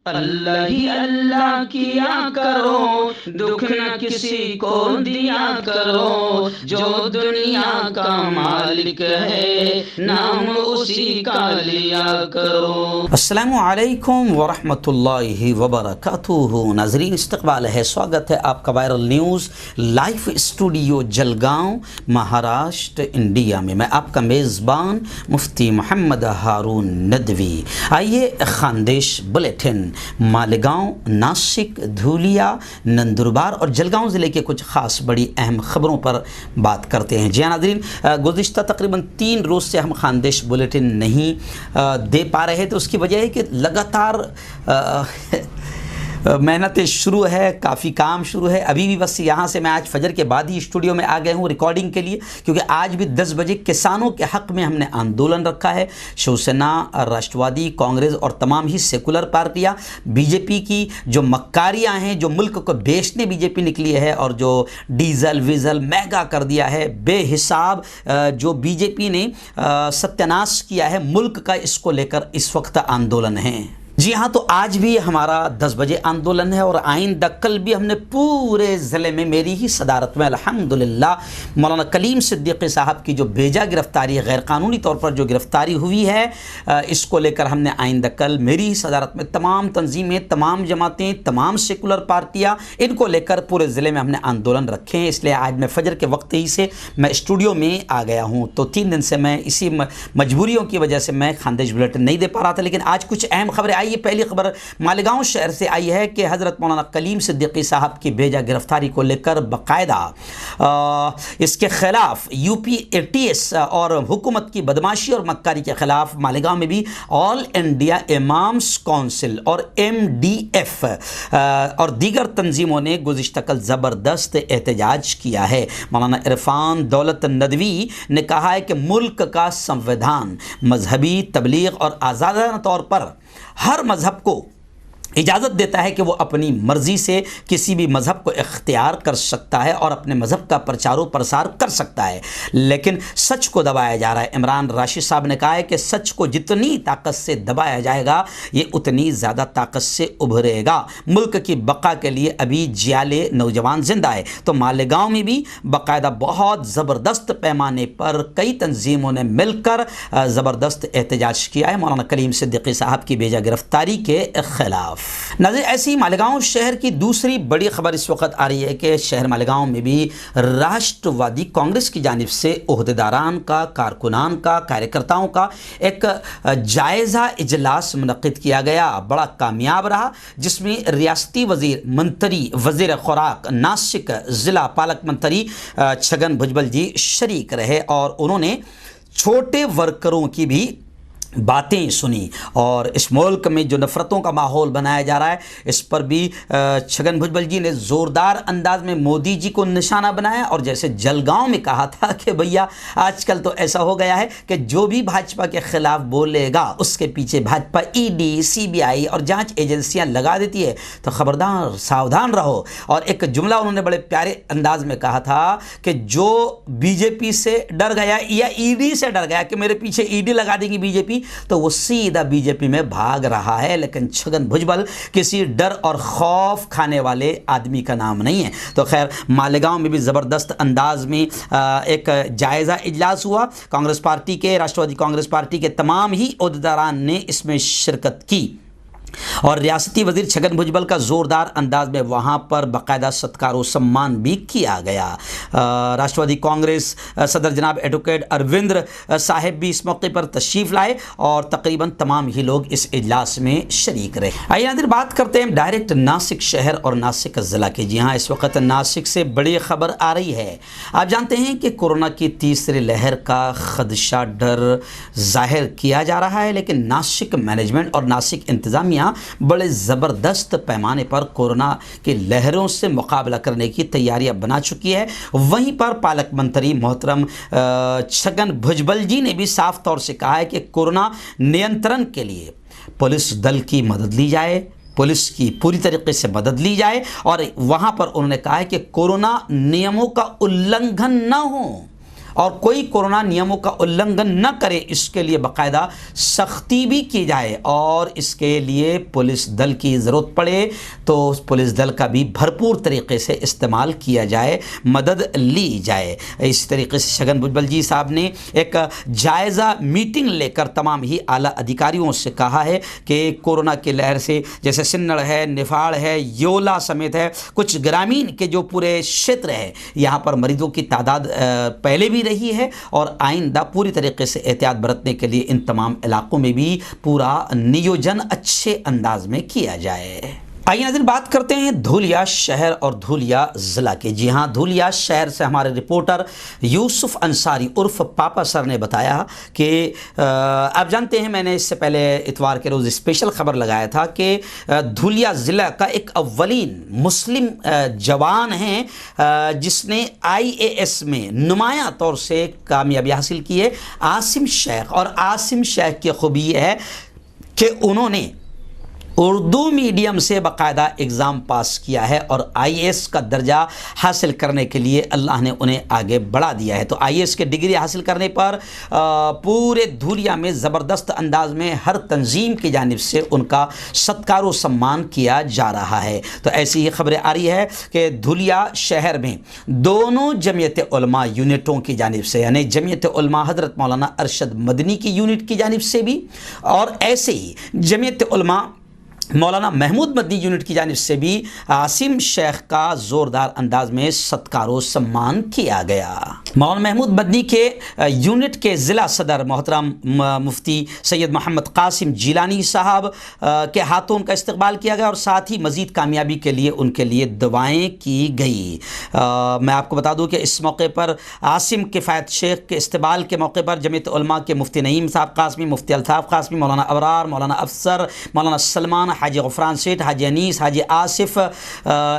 अल्लाह ही अल्लाह किया करो, दुख न किसी को दिया करो, जो दुनिया का मालिक है नाम उसी का लिया करो। अस्सलामु अलैकुम वरहमतुल्लाहि वबरकातुहू। नाज़रीन इस्तक़बाल है, स्वागत है आपका viral news live studio Jalgaon Maharashtra India में। मैं आपका मेज़बान मुफ्ती मोहम्मद हारून नदवी। आइए खानदेश बुलेटिन मालेगांव, नासिक, धूलिया, नंदुरबार और जलगांव ज़िले के कुछ ख़ास बड़ी अहम ख़बरों पर बात करते हैं। जी नाज़रीन, गुज़िश्ता तकरीबन 3 रोज़ से हम खानदेश बुलेटिन नहीं दे पा रहे थे। उसकी वजह है कि लगातार मेहनतें शुरू है, काफ़ी काम शुरू है। अभी भी बस यहाँ से मैं आज फजर के बाद ही स्टूडियो में आ गया हूँ रिकॉर्डिंग के लिए, क्योंकि आज भी 10 बजे किसानों के हक़ में हमने आंदोलन रखा है। शिवसेना, राष्ट्रवादी कांग्रेस और तमाम ही सेकुलर पार्टियाँ, बीजेपी की जो मक्कारियाँ हैं, जो मुल्क को बेचने बीजेपी निकली है और जो डीज़ल वीज़ल महंगा कर दिया है बेहिसाब, जो बीजेपी ने सत्यानाश किया है मुल्क का, इसको लेकर इस वक्त आंदोलन है। जी हाँ, तो आज भी हमारा 10 बजे आंदोलन है और आइंदा कल भी हमने पूरे ज़िले में मेरी ही सदारत में अल्हम्दुलिल्लाह मौलाना कलीम सिद्दीकी साहब की जो बेजा गिरफ्तारी, गैरकानूनी तौर पर जो गिरफ्तारी हुई है, इसको लेकर हमने आइंदा कल मेरी ही सदारत में तमाम तंजीमें, तमाम जमातें, तमाम सेकुलर पार्टियाँ, इनको लेकर पूरे ज़िले में हमने आंदोलन रखे हैं। इसलिए आज मैं फजर के वक्त ही से मैं स्टूडियो में आ गया हूँ। तो 3 दिन से मैं इसी मजबूरियों की वजह से मैं खानदेश बुलेटिन नहीं दे पा रहा था, लेकिन आज कुछ अहम खबरें आई। पहली खबर मालेगांव शहर से आई है कि हज़रत मौलाना कलीम सिद्दीकी साहब की बेजा गिरफ्तारी को लेकर बाकायदा इसके खिलाफ यूपी एटीएस और हुकूमत की बदमाशी और मक्कारी के खिलाफ मालेगांव में भी ऑल इंडिया इमाम्स काउंसिल और MDF और दीगर तंजीमों ने गुज़िश्ता कल ज़बरदस्त एहतजाज किया है। मौलाना इरफान दौलत नदवी ने कहा है कि मुल्क का संविधान मजहबी तबलीग और आज़ादाना तौर पर हर मज़हब को इजाज़त देता है कि वो अपनी मर्ज़ी से किसी भी मज़हब को इख्तियार कर सकता है और अपने मज़हब का प्रचार प्रसार कर सकता है, लेकिन सच को दबाया जा रहा है। इमरान राशिद साहब ने कहा है कि सच को जितनी ताकत से दबाया जाएगा ये उतनी ज़्यादा ताकत से उभरेगा। मुल्क की बका के लिए अभी जियाले नौजवान जिंदा है। तो मालेगांव में भी बाकायदा बहुत ज़बरदस्त पैमाने पर कई तंजीमों ने मिलकर ज़बरदस्त एहतजाज किया है मौलाना कलीम सिद्दीकी साहब की बेजा गिरफ्तारी के ख़िलाफ़। नाज़रीन, ऐसी मालेगांव शहर की दूसरी बड़ी खबर इस वक्त आ रही है कि शहर मालेगांव में भी राष्ट्रवादी कांग्रेस की जानिब से ओहदेदारान का, कारकुनान का, कार्यकर्ताओं का एक जायज़ा इजलास मुनक़िद किया गया। बड़ा कामयाब रहा, जिसमें रियासती वज़ीर मंत्री, वज़ीर खुराक नासिक, ज़िला पालक मंत्री छगन भुजबल जी शरीक रहे और उन्होंने छोटे वर्करों की भी बातें सुनी। और इस मुल्क में जो नफ़रतों का माहौल बनाया जा रहा है, इस पर भी छगन भुजबल जी ने ज़ोरदार अंदाज में मोदी जी को निशाना बनाया। और जैसे जलगांव में कहा था कि भैया आजकल तो ऐसा हो गया है कि जो भी भाजपा के ख़िलाफ़ बोलेगा उसके पीछे भाजपा ED, CBI और जांच एजेंसियां लगा देती है, तो ख़बरदार सावधान रहो। और एक जुमला उन्होंने बड़े प्यारे अंदाज में कहा था कि जो बीजेपी से डर गया या ED से डर गया कि मेरे पीछे ED लगा देगी बीजेपी, तो वो सीधा बीजेपी में भाग रहा है। लेकिन छगन भुजबल किसी डर और खौफ खाने वाले आदमी का नाम नहीं है। तो खैर, मालेगांव में भी ज़बरदस्त अंदाज में एक जायज़ा इजलास हुआ। कांग्रेस पार्टी के, राष्ट्रवादी कांग्रेस पार्टी के तमाम ही ओहदेदारान ने इसमें शिरकत की और रियासती वज़ीर छगन भुजबल का ज़ोरदार अंदाज में वहाँ पर बाकायदा सत्कार व सम्मान भी किया गया। राष्ट्रवादी कांग्रेस सदर जनाब एडवोकेट अरविंद साहिब भी इस मौके पर तशरीफ़ लाए और तकरीबन तमाम ही लोग इस इजलास में शरीक रहे। आइए नाज़रीन, बात करते हैं डायरेक्ट नासिक शहर और नासिक ज़िला की। जी हाँ, इस वक्त नासिक से बड़ी ख़बर आ रही है। आप जानते हैं कि कोरोना की तीसरी लहर का ख़दशा, डर ज़ाहिर किया जा रहा है, लेकिन नासिक मैनेजमेंट और नासिक इंतज़ामिया बड़े ज़बरदस्त पैमाने पर कोरोना की लहरों से मुकाबला करने की तैयारियां बना चुकी है। वहीं पर पालक मंत्री मोहतरम छगन भुजबल जी ने भी साफ तौर से कहा है कि कोरोना नियंत्रण के लिए पुलिस दल की मदद ली जाए, पुलिस की पूरी तरीके से मदद ली जाए। और वहाँ पर उन्होंने कहा है कि कोरोना नियमों का उल्लंघन ना हो और कोई कोरोना नियमों का उल्लंघन न करे, इसके लिए बाकायदा सख्ती भी की जाए और इसके लिए पुलिस दल की ज़रूरत पड़े तो पुलिस दल का भी भरपूर तरीके से इस्तेमाल किया जाए, मदद ली जाए। इस तरीके से छगन भुजबल जी साहब ने एक जायज़ा मीटिंग लेकर तमाम ही आला अधिकारियों से कहा है कि कोरोना की लहर से जैसे सिन्नड़ है, निफाड़ है, योला समेत है, कुछ ग्रामीण के जो पूरे क्षेत्र है यहाँ पर मरीजों की तादाद पहले भी रही है और आइंदा पूरी तरीके से एहतियात बरतने के लिए इन तमाम इलाकों में भी पूरा नियोजन अच्छे अंदाज में किया जाए। आइए नाज़रीन, बात करते हैं धुलिया शहर और धुलिया ज़िला के। जी हाँ, धुलिया शहर से हमारे रिपोर्टर यूसुफ अंसारी उर्फ पापा सर ने बताया कि आप जानते हैं मैंने इससे पहले इतवार के रोज़ स्पेशल खबर लगाया था कि धुलिया ज़िला का एक अव्वलीन मुस्लिम जवान है जिसने IAS में नुमायां तौर से कामयाबी हासिल की है, आसिम शेख। और आसिम शेख की खूबी यह है कि उन्होंने उर्दू मीडियम से बाकायदा एग्ज़ाम पास किया है और IAS का दर्जा हासिल करने के लिए अल्लाह ने उन्हें आगे बढ़ा दिया है। तो IAS की डिग्री हासिल करने पर पूरे धुलिया में ज़बरदस्त अंदाज में हर तंजीम की जानिब से उनका सत्कार व सम्मान किया जा रहा है। तो ऐसी ही खबरें आ रही है कि धुलिया शहर में दोनों जमीयत उलमा यूनिटों की जानिब से, यानी जमीयत उलमा हज़रत मौलाना अरशद मदनी की यूनिट की जानिब से भी और ऐसे ही जमीयत उलमा मौलाना महमूद मदनी यूनिट की जानिब से भी आसिम शेख का ज़ोरदार अंदाज में सत्कार व सम्मान किया गया। मौलाना महमूद मदनी के यूनिट के ज़िला सदर मोहतरम मुफ्ती सैयद मोहम्मद कासिम जिलानी साहब के हाथों उनका इस्तकबाल किया गया और साथ ही मज़ीद कामयाबी के लिए उनके लिए दुआएँ की गई। मैं आपको बता दूँ कि इस मौके पर आसिम किफ़ायत शेख के इस्तकबाल के मौके पर जमीयत उलमा के मुफ्ती नईम साहब कासमी, मुफ्ती अल्ताफ़ कासमी, मौलाना अबरार, मौलाना अफसर, मौलाना Salman, Haji Gufran Seth, Haji Anees, Haji Asif,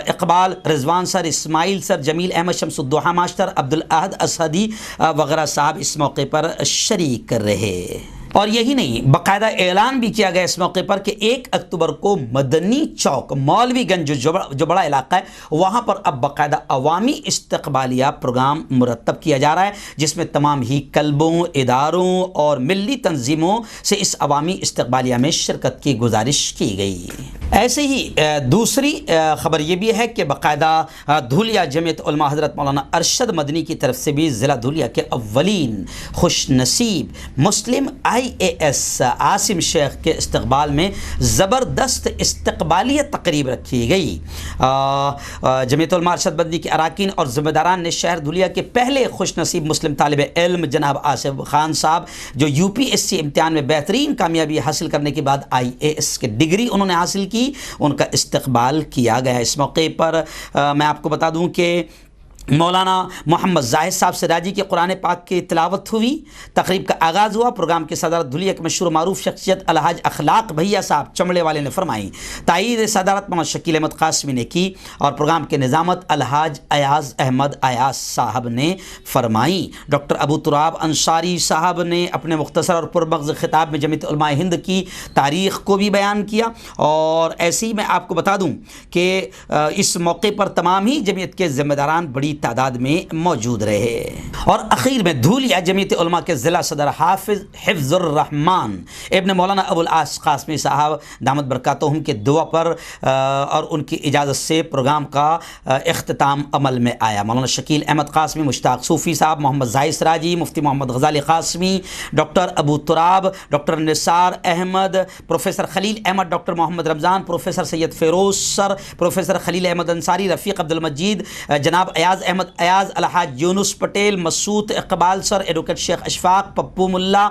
Iqbal, Rizwan sir, Ismail sir, Jamil Ahmad, Shamsuddoha master, Abdul Ahad Asadi वगैरह साहब इस मौके पर शरीक रहे। और यही नहीं, बाकायदा ऐलान भी किया गया इस मौके पर कि 1 अक्टूबर को मदनी चौक मौलवीगंज जो बड़ा इलाका है वहाँ पर अब बाकायदा अवामी इस्तकबालिया प्रोग्राम मुरतब किया जा रहा है, जिसमें तमाम ही कल्बों, इदारों और मिली तंजीमों से इस अवामी इस्तकबालिया में शिरकत की गुजारिश की गई। ऐसे ही दूसरी खबर ये भी है कि बाकायदा धुलिया जमीयत उलमा हज़रत मौलाना अरशद मदनी की तरफ से भी ज़िला धुलिया के अव्वलीन खुश नसीब मुस्लिम IAS आसिम शेख के इस्तकबाल में ज़बरदस्त इस्तकबालिया तकरीब रखी गई। जमीयत उलमा अरशद मदनी के अराकीन और ज़िम्मेदारान ने शहर धुलिया के पहले खुश नसीब मुस्लिम तालिब इल्म जनाब आसिफ खान साहब, जो UPSC इम्तिहान में बेहतरीन कामयाबी हासिल करने के बाद IAS की डिग्री उन्होंने हासिल की, उनका इस्तकबाल किया गया। इस मौके पर मैं आपको बता दूं कि मौलाना मोहम्मद जाहिद साहब सिराजी के कुरान पाक की तिलावत हुई, तकरीब का आगाज़ हुआ। प्रोग्राम की सदारत धुलिया के मशहूर मारूफ शख्सियत अलहाज अखलाक भैया साहब चमड़े वाले ने फरमाई। तायीद सदारत मोहम्मद शकील अहमद कासमी ने की और प्रोग्राम की निज़ामत अलहाज अयाज अहमद अयाज साहब ने फरमाई। डॉक्टर अबू तुराब अंसारी साहब ने अपने मुख्तसर और पुरमग़ज़ खिताब में जमीयत उलमा हिंद की तारीख़ को भी बयान किया। और ऐसे ही मैं आपको बता दूँ कि इस मौके पर तमाम ही जमीयत के ज़िम्मेदारान बड़ी तादाद में मौजूद रहे। और आखिर में धुलिया जमीयत उलमा के ज़िला सदर हाफिज़ हिफ्ज़ुर रहमान इब्न मौलाना अबुल आस कासमी साहब दामद बरकातहुम के दुआ पर और उनकी इजाज़त से प्रोग्राम का इख्तिताम अमल में आया। मौलाना Shakeel Ahmad Qasmi, Mushtaq Sufi sahab, Mohammad Zahid Siraji, Mufti Mohammad Ghazali Qasmi, doctor Abu Turab, doctor Nisar Ahmad, professor Khalil Ahmad, doctor Mohammad Ramzan, professor Syed Firoz sir, professor Khalil Ahmad Ansari, Rafiq Abdul Majeed, जनाब अयाज अहमद अयाज, अलहाज यूनुस पटेल, मसूद इकबाल सर, एडवोकेट शेख अशफाक, पप्पू मुल्ला,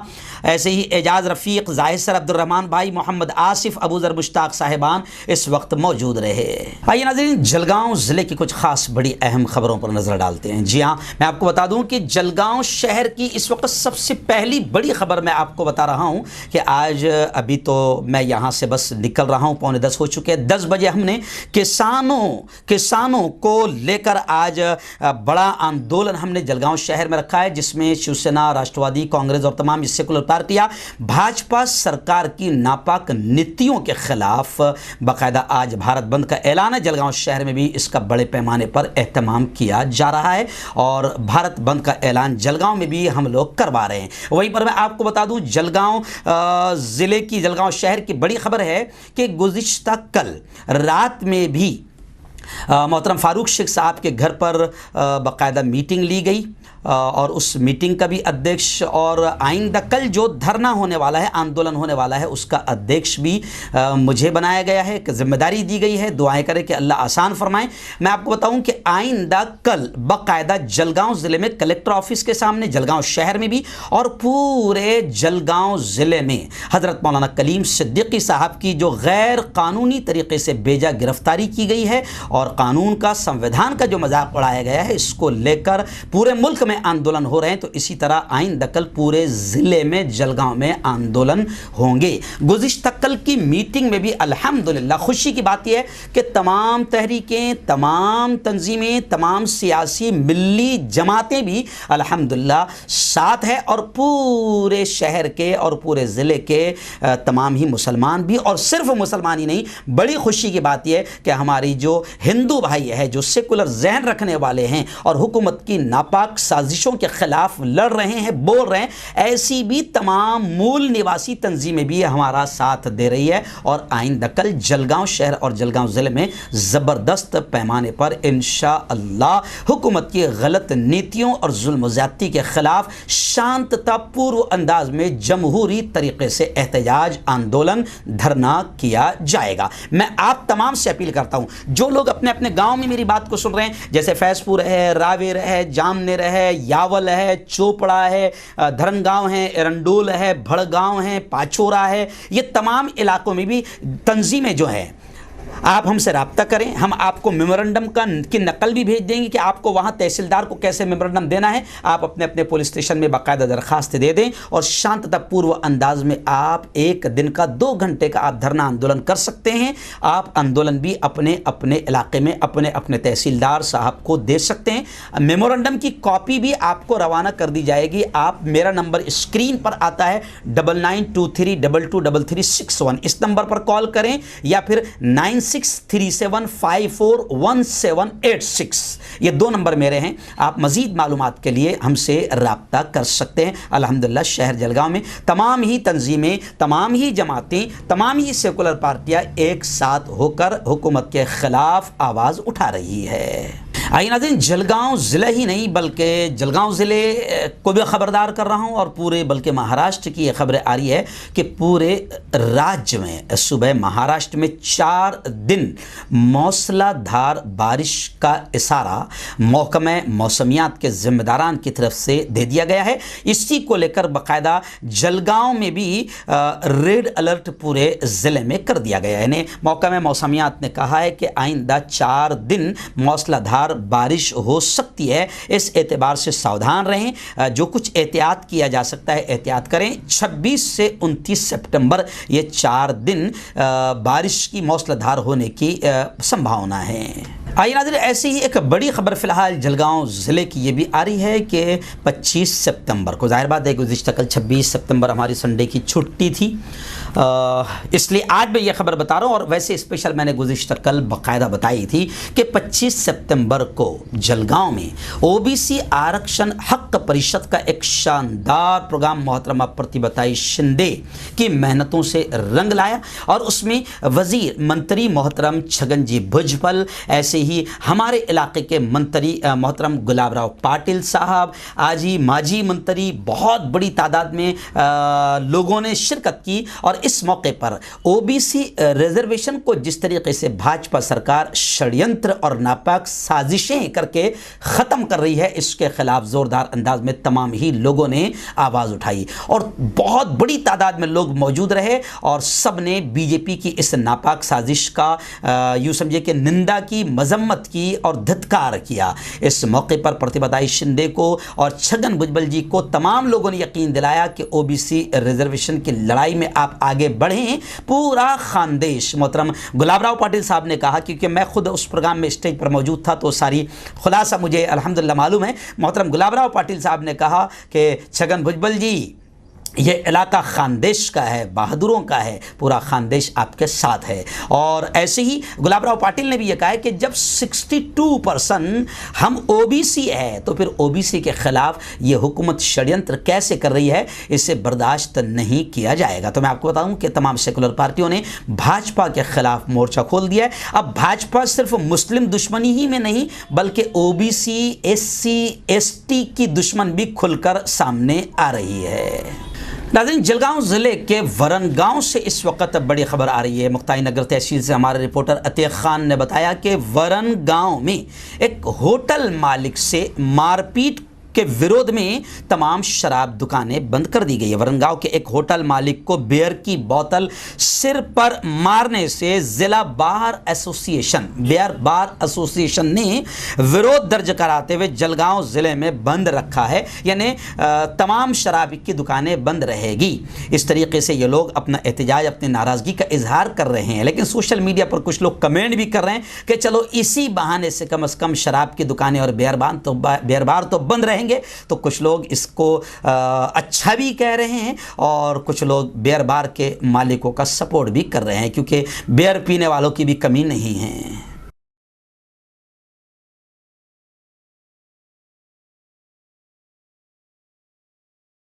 ऐसे ही एजाज रफ़ीक, जाहिद सर, अब्दुर्रहमान भाई, मोहम्मद आसिफ, अबू ज़र मुश्ताक साहिबान इस वक्त मौजूद रहे। आइए नाज़रीन, जलगांव ज़िले की कुछ ख़ास बड़ी अहम खबरों पर नज़र डालते हैं। जी हाँ, मैं आपको बता दूं कि जलगांव शहर की इस वक्त सबसे पहली बड़ी खबर मैं आपको बता रहा हूं कि आज अभी तो मैं यहाँ से बस निकल रहा हूँ, 9:45 हो चुके हैं। 10 बजे हमने किसानों को लेकर आज बड़ा आंदोलन हमने जलगांव शहर में रखा है, जिसमें शिवसेना, राष्ट्रवादी कांग्रेस और तमाम सेकुलर पार्टियां भाजपा सरकार की नापाक नीतियों के खिलाफ बाकायदा आज भारत बंद का ऐलान है। जलगांव शहर में भी इसका बड़े पैमाने पर एहतमाम किया जा रहा है और भारत बंद का ऐलान जलगांव में भी हम लोग करवा रहे हैं। वहीं पर मैं आपको बता दूं, जलगांव जिले की, जलगांव शहर की बड़ी खबर है कि गुज़िश्ता कल रात में भी मोहतरम फारूक शेख साहब के घर पर बाकायदा मीटिंग ली गई और उस मीटिंग का भी अध्यक्ष और आइंदा कल जो धरना होने वाला है, आंदोलन होने वाला है, उसका अध्यक्ष भी मुझे बनाया गया है, एक जिम्मेदारी दी गई है। दुआएं करें कि अल्लाह आसान फरमाए। मैं आपको बताऊं कि आइंदा कल बाकायदा जलगांव ज़िले में कलेक्टर ऑफिस के सामने, जलगांव शहर में भी और पूरे जलगांव ज़िले में हज़रत मौलाना कलीम सिद्दीकी साहब की जो गैर कानूनी तरीके से बेजा गिरफ्तारी की गई है और कानून का, संविधान का जो मजाक उड़ाया गया है, इसको लेकर पूरे मुल्क में आंदोलन हो रहे हैं। तो इसी तरह आइंदा कल पूरे ज़िले में, जलगांव में आंदोलन होंगे। गुज़िश्ता कल की मीटिंग में भी अल्हम्दुलिल्लाह खुशी की बात यह है कि तमाम तहरीकें, तमाम तंजीमें, तमाम सियासी मिल्ली जमातें भी अल्हम्दुलिल्लाह साथ है और पूरे शहर के और पूरे ज़िले के तमाम ही मुसलमान भी, और सिर्फ मुसलमान ही नहीं, बड़ी खुशी की बात यह है कि हमारी जो हिंदू भाई है, जो सेकुलर जहन रखने वाले हैं और हुकूमत की नापाक साजिशों के खिलाफ लड़ रहे हैं, बोल रहे हैं, ऐसी भी तमाम मूल निवासी तंजीमें भी हमारा साथ दे रही है। और आइंदा कल जलगांव शहर और जलगांव ज़िले में ज़बरदस्त पैमाने पर इंशाअल्लाह हुकूमत की गलत नीतियों और जुल्म ज़्यादती के खिलाफ शांततापूर्व अंदाज में जमहूरी तरीके से एहतजाज, आंदोलन, धरना किया जाएगा। मैं आप तमाम से अपील करता हूँ, जो लोग अपने अपने गाँव में मेरी बात को सुन रहे हैं, जैसे फैजपुर है, रावेर है, जामनेर है, यावल है, चोपड़ा है, धरनगांव है, एरंडोल है, भड़गांव है, पाचोरा है, ये तमाम इलाकों में भी तंजीमें जो हैं, आप हमसे रब्ता करें। हम आपको मेमोरेंडम की नकल भी भेज देंगे कि आपको वहाँ तहसीलदार को कैसे मेमोरेंडम देना है। आप अपने अपने पुलिस स्टेशन में बाकायदा दरख्वास्त दे दें और शांततापूर्व अंदाज में आप एक दिन का 2 घंटे का आप धरना आंदोलन कर सकते हैं। आप आंदोलन भी अपने अपने इलाके में अपने अपने तहसीलदार साहब को दे सकते हैं। मेमोरेंडम की कॉपी भी आपको रवाना कर दी जाएगी। आप, मेरा नंबर स्क्रीन पर आता है 9923223361, इस नंबर पर कॉल करें या फिर 9637541786, ये 2 नंबर मेरे हैं। आप मज़ीद मालूमात के लिए हमसे रब्ता कर सकते हैं। अल्हम्दुलिल्लाह शहर जलगांव में तमाम ही तंजीमें, तमाम ही जमातें, तमाम ही सेकुलर पार्टियां एक साथ होकर हुकूमत के खिलाफ आवाज़ उठा रही है। आइए नाज़रीन, जलगांव ज़िला ही नहीं बल्कि जलगांव ज़िले को भी ख़बरदार कर रहा हूँ और पूरे बल्कि महाराष्ट्र की ये खबरें आ रही है कि पूरे राज्य में सुबह महाराष्ट्र में 4 दिन मौसलाधार बारिश का इशारा महकमा मौसमियात के ज़िम्मेदारान की तरफ से दे दिया गया है। इसी को लेकर बाकायदा जलगांव में भी रेड अलर्ट पूरे ज़िले में कर दिया गया है। यानी महकमा मौसमियात ने कहा है कि आइंदा 4 दिन मौसलाधार बारिश हो सकती है। इस एतबार से सावधान रहें, जो कुछ एहतियात किया जा सकता है एहतियात करें। 26 से 29 सितंबर ये 4 दिन बारिश की मौसलाधार होने की संभावना है। आइए नाज़रीन, ऐसी ही एक बड़ी खबर फिलहाल जलगांव ज़िले की ये भी आ रही है कि 25 सितंबर को, जाहिर बात है गुज़िश्ता कल 26 सितंबर हमारी संडे की छुट्टी थी, इसलिए आज मैं ये खबर बता रहा हूँ। और वैसे स्पेशल मैंने गुज़िश्ता कल बाकायदा बताई थी कि 25 सितंबर को जलगांव में ओबीसी आरक्षण हक परिषद का एक शानदार प्रोग्राम मोहतरमा प्रतिभाताई शिंदे की मेहनतों से रंग लाया और उसमें वज़ीर मंत्री मोहतरम छगन जी भुजबल, ऐसे ही हमारे इलाके के मंत्री मोहतरम गुलाबराव पाटिल साहब, आजी माजी मंत्री, बहुत बड़ी तादाद में लोगों ने शिरकत की। और इस मौके पर ओबीसी रिजर्वेशन को जिस तरीके से भाजपा सरकार षड्यंत्र और नापाक साजिशें करके ख़त्म कर रही है, इसके खिलाफ ज़ोरदार अंदाज में तमाम ही लोगों ने आवाज़ उठाई और बहुत बड़ी तादाद में लोग मौजूद रहे और सब ने बीजेपी की इस नापाक साजिश का यूँ समझिए कि निंदा की, मजम्मत की और धिक्कार किया। इस मौके पर प्रतिभादाई शिंदे को और छगन भुजबल जी को तमाम लोगों ने यकीन दिलाया कि ओबीसी रिजर्वेशन की लड़ाई में आप आगे बढ़ें। पूरा खानदेश, मोहतरम गुलाबराव पाटिल साहब ने कहा, क्योंकि मैं खुद उस प्रोग्राम में स्टेज पर मौजूद था तो सारी खुलासा मुझे अल्हम्दुलिल्लाह मालूम है। मोहतरम गुलाबराव पाटिल साहब ने कहा कि छगन भुजबल जी, ये इलाका खानदेश का है, बहादुरों का है, पूरा खानदेश आपके साथ है। और ऐसे ही गुलाबराव पाटिल ने भी ये कहा है कि जब 62% हम ओबीसी है तो फिर ओबीसी के खिलाफ ये हुकूमत षड्यंत्र कैसे कर रही है, इसे बर्दाश्त नहीं किया जाएगा। तो मैं आपको बताऊं कि तमाम सेकुलर पार्टियों ने भाजपा के खिलाफ मोर्चा खोल दिया है। अब भाजपा सिर्फ मुस्लिम दुश्मनी ही में नहीं बल्कि ओबीसी, एससी, एसटी की दुश्मन भी खुलकर सामने आ रही है। नाज़रीन, जलगांव ज़िले के वरन गांव से इस वक्त बड़ी खबर आ रही है। मुक्ताई नगर तहसील से हमारे रिपोर्टर अतीक खान ने बताया कि वरन गांव में एक होटल मालिक से मारपीट के विरोध में तमाम शराब दुकानें बंद कर दी गई है। वरनगांव के एक होटल मालिक को बियर की बोतल सिर पर मारने से जिला बार एसोसिएशन, बियर बार एसोसिएशन ने विरोध दर्ज कराते हुए जलगांव जिले में बंद रखा है, यानी तमाम शराब की दुकानें बंद रहेगी। इस तरीके से ये लोग अपना एहतजाज, अपनी नाराज़गी का इजहार कर रहे हैं। लेकिन सोशल मीडिया पर कुछ लोग कमेंट भी कर रहे हैं कि चलो इसी बहाने से कम शराब की दुकानें और बियर बार तो बंद रहेंगे। तो कुछ लोग इसको अच्छा भी कह रहे हैं और कुछ लोग बियर बार के मालिकों का सपोर्ट भी कर रहे हैं, क्योंकि बियर पीने वालों की भी कमी नहीं है।